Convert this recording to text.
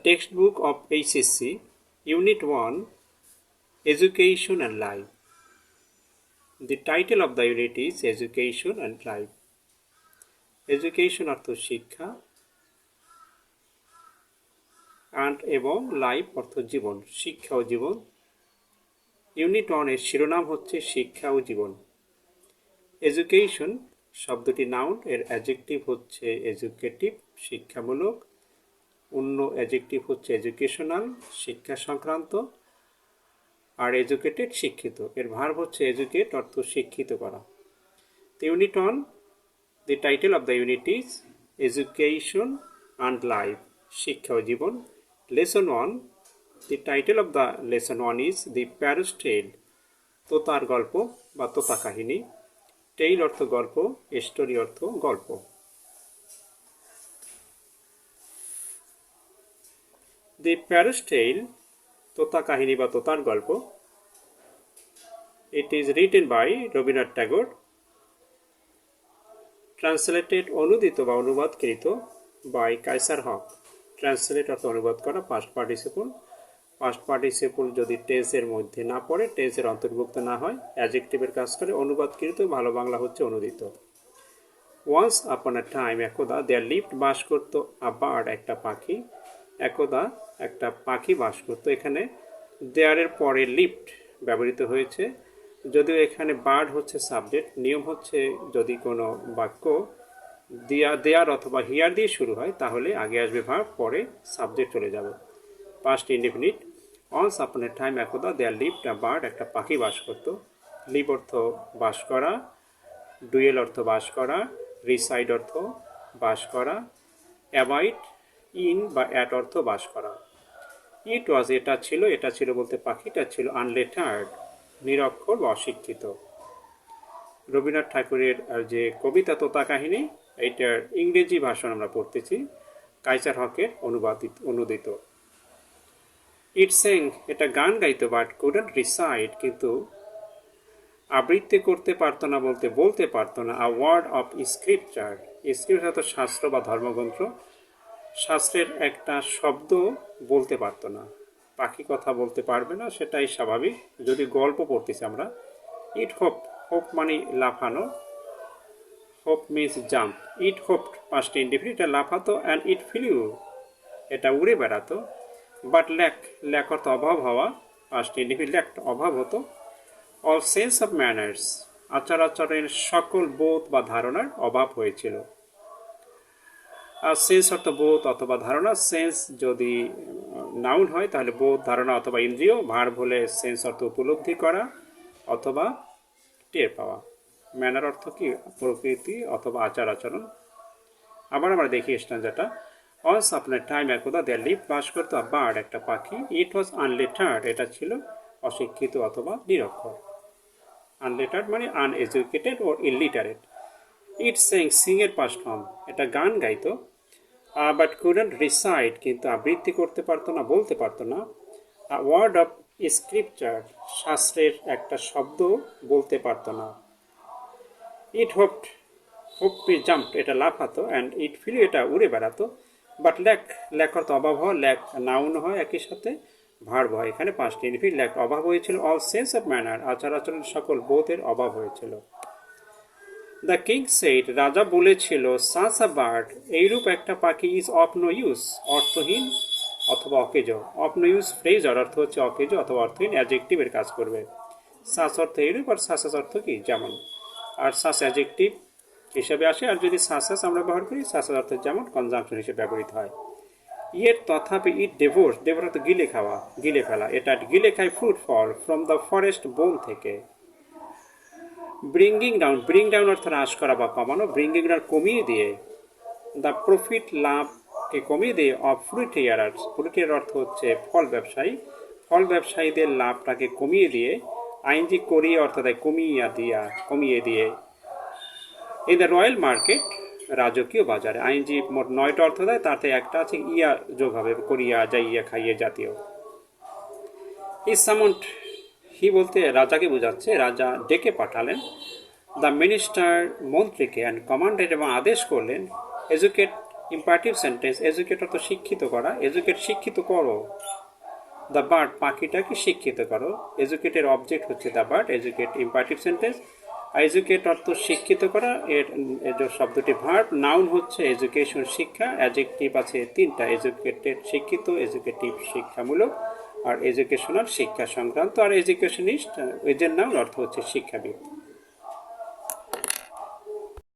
textbook of HSC, Unit 1, Education and Life. The title of the unit is Education and Life. Education অর্থ শিক্ষা and এবং life অর্থ জীবন, শিক্ষা ও জীবন। Unit 1 এর শিরোনাম হচ্ছে শিক্ষা ও জীবন। এডুকেশন শব্দটি নাউন, এর অ্যাডজেক্টিভ হচ্ছে এডুকেটিভ, শিক্ষামূলক। অন্য অ্যাডজেক্টিভ হচ্ছে এডুকেশনাল, শিক্ষা সংক্রান্ত। আর এডুকেটেড শিক্ষিত, এর ভার্ব হচ্ছে এডুকেট অর্থ শিক্ষিত করা। তো unit 1, the title of the unit is Education and Life, শিক্ষা ও জীবন। Lesson 1, the title of the lesson 1 is The Parrot's Tale, তোতার গল্প বা তোতা কাহিনী। টেইল অর্থ গল্প, স্টোরি অর্থ গল্প। The Parrot's Tale, তোতা কাহিনী বা তোতার গল্প। It is written by Rabindranath Tagore. Translated অনুদিত বা অনুবাদকৃত বাই কায়সার হক। ট্রান্সলেট অর্থ অনুবাদ করা, পাস্ট পার্টিসিপল। পাস্ট পার্টিসিপল যদি টেন্সের মধ্যে না পড়ে, টেন্সের অন্তর্ভুক্ত না হয়, অ্যাডজেক্টিভের কাজ করে। অনুবাদকৃত ভালো বাংলা হচ্ছে অনুদিত। ওয়ান্স আপন আ টাইম, একদা, দেয়ার লিভড বাস করত আ বার্ড, একটা পাখি। একদা একটা পাখি বাস করত। এখানে দেয়ারের পরে লিভড ব্যবহৃত হয়েছে, যদিও এখানে বার্ড হচ্ছে সাবজেক্ট। নিয়ম হচ্ছে যদি কোনো বাক্য দেয়ার অথবা হিয়ার দিয়ে শুরু হয় তাহলে আগে আসবে ভার্ব, পরে সাবজেক্ট চলে যাবে। Past indefinite. ওয়ান্স আপন এ টাইম, একদা, দেয়ার লিভড আ বার্ড, একটা পাখি বাস করত। লিভ অর্থ বাস করা, ডুয়েল অর্থ বাস করা, রিসাইড অর্থ বাস করা, অ্যাবাইড ইন বা অ্যাট অর্থ বাস করা। ইট ওয়াজ, এটা ছিল বলতে পাখিটা ছিল আনলেটার্ড, নিরক্ষর বা অশিক্ষিত। রবীন্দ্রনাথ ঠাকুরের যে কবিতা তোতা কাহিনী, এইটার ইংরেজি ভাষণ আমরা পড়তেছি, কায়সার হকের অনুদিত। ইট সেং, এটা গান গাইতো, বাট কুডন্ট রিসাইট, কিন্তু আবৃত্তি করতে পারতো না বলতে পারতো না। A word of scripture, scripture তো শাস্ত্র বা ধর্মগ্রন্থ, শাস্ত্রের একটা শব্দ বলতে পারতো না। পাখি কথা বলতে পারবে না, সেটাই স্বাভাবিক। যদি গল্প পড়তেছি আমরা, ইট হোপ, হোপ মানে লাফানো, হোপ মিন্স জাম্প। ইট হোপ পাস্ট ইনডিফিনিট, এটা লাফাতো। অ্যান্ড ইট ফ্লিউ, এটা উড়ে বেড়াতো। বাট ল্যাক অর্থ অভাব হওয়া, পাস্ট ইনডিফিনিট, ল্যাক অভাব হতো। অল সেন্স অফ ম্যানার্স, আচার আচরণের সকল বোধ বা ধারণার অভাব হয়েছিল। আর সেন্স অর্থ বোধ অথবা ধারণা। সেন্স যদি নাউন হয় তাহলে বোধ, ধারণা অথবা ইন্দ্রিয়। ভার্ব হলে সেন্স অর্থ উপলব্ধি করা অথবা টের পাওয়া। ম্যানার অর্থ কি? প্রকৃতি অথবা আচার আচরণ। আবার আমরা দেখি স্ট্যান্জাটা। ওয়ান্স আপন এ টাইম, একদা, দেয়ার লিভ বাস করতো আ বার্ড, একটা পাখি। ইট ওয়াজ আনলেটার্ড, এটা ছিল অশিক্ষিত অথবা নিরক্ষর। আনলেটার্ড মানে আনএজুকেটেড ও ইলিটারেট। ইট সেং, সিং এর পাস্ট ফর্ম, এটা গান গাইতো। বাট কুডন্ট রিসাইট, কিন্তু আবৃত্তি করতে পারতো না, বলতে পারতো না। ওয়ার্ড অফ স্ক্রিপচার, শাস্ত্রের একটা শব্দ বলতে পারতো না। ইট হোপ জাম্প, এটা লাফাতো। অ্যান্ড ইট ফিল, এটা উড়ে বেড়াতো। বাট ল্যাক অর্থ অভাব হওয়া, ল্যাক নাউন হয় একই সাথে, ভার্ব হয় এখানে পাস্ট ইনডিফিনিট। ল্যাক অভাব হয়েছিল। অল সেন্স অফ ম্যানার, আচার আচরণের সকল বোধের অভাব হয়েছিল। দ্য কিং সেইড, রাজা বলেছিল, সাচ আ বার্ড, এইরূপ একটা পাখি, ইজ অফ নো ইউজ, অর্থহীন অথবা অকেজ। অফ নো ইউজ ফ্রেজ, অর্থ হচ্ছে অকেজ অথবা অর্থহীন, অ্যাডজেক্টিভের কাজ করবে। সাচ অর্থ এইরূপ, আর সাসাস অর্থ কি? যেমন। আর সাস অ্যাডজেক্টিভ হিসেবে আসে, আর যদি সাসাস আমরা ব্যবহার করি, সাসাস অর্থ যেমন কনজাংশন হিসেবে ব্যবহৃত হয়। ইয়ের তথাপি, ইট ডেভোর্স, ডেভোর অর্থ গিলে খাওয়া, গিলে ফেলা। এটা গিলে খায় ফ্রুট ফল, ফ্রম দ্য ফরেস্ট, বন থেকে। ব্রিঙ্গিং ডাউন অর্থ হ্রাস করা বা কমানো, ব্রিঙ্গিং ডাউন কমিয়ে দিয়ে। দ্য প্রফিট, লাভকে কমিয়ে দিয়ে। অফ ফ্রুটিয়ারার্স, ফ্রুটিয়ার অর্থ হচ্ছে ফল ব্যবসায়ী, ফল ব্যবসায়ীদের লাভটাকে কমিয়ে দিয়ে। আইনজি করিয়ে অর্থ দেয় কমিয়ে দিয়ে। ইন দ্য রয়্যাল মার্কেট, রাজকীয় বাজারে। আইনজি মোট 9টা অর্থ দেয়, তাতে একটা আছে ইয়া যোগ হবে, করিয়া, যাইয়া, খাইয়ে জাতীয়। হি সামন্ড, হি বলতে রাজাকে বোঝাচ্ছে, রাজা ডেকে পাঠালেন। দ্য মিনিস্টার, মন্ত্রীকে। অ্যান্ড কমান্ডেড, এবং আদেশ করলেন। এডুকেট ইম্পারেটিভ সেন্টেন্স, এডুকেট অর্থ শিক্ষিত করা, এডুকেট শিক্ষিত করো। দ্য বার্ড পাখিটাকে শিক্ষিত করো, এডুকেটের অবজেক্ট হচ্ছে the bird, educate imperative sentence. Educate অর্থ শিক্ষিত করা, এর শব্দটি ভার্ব, নাউন হচ্ছে এডুকেশন শিক্ষা, অ্যাডজেক্টিভ আছে তিনটা, এডুকেটেড শিক্ষিত, এডুকেটিভ শিক্ষামূলক, আর এডুকেশনাল শিক্ষা সংক্রান্ত, আর এডুকেশনিস্ট এদের নাউন অর্থ হচ্ছে শিক্ষাবিদ।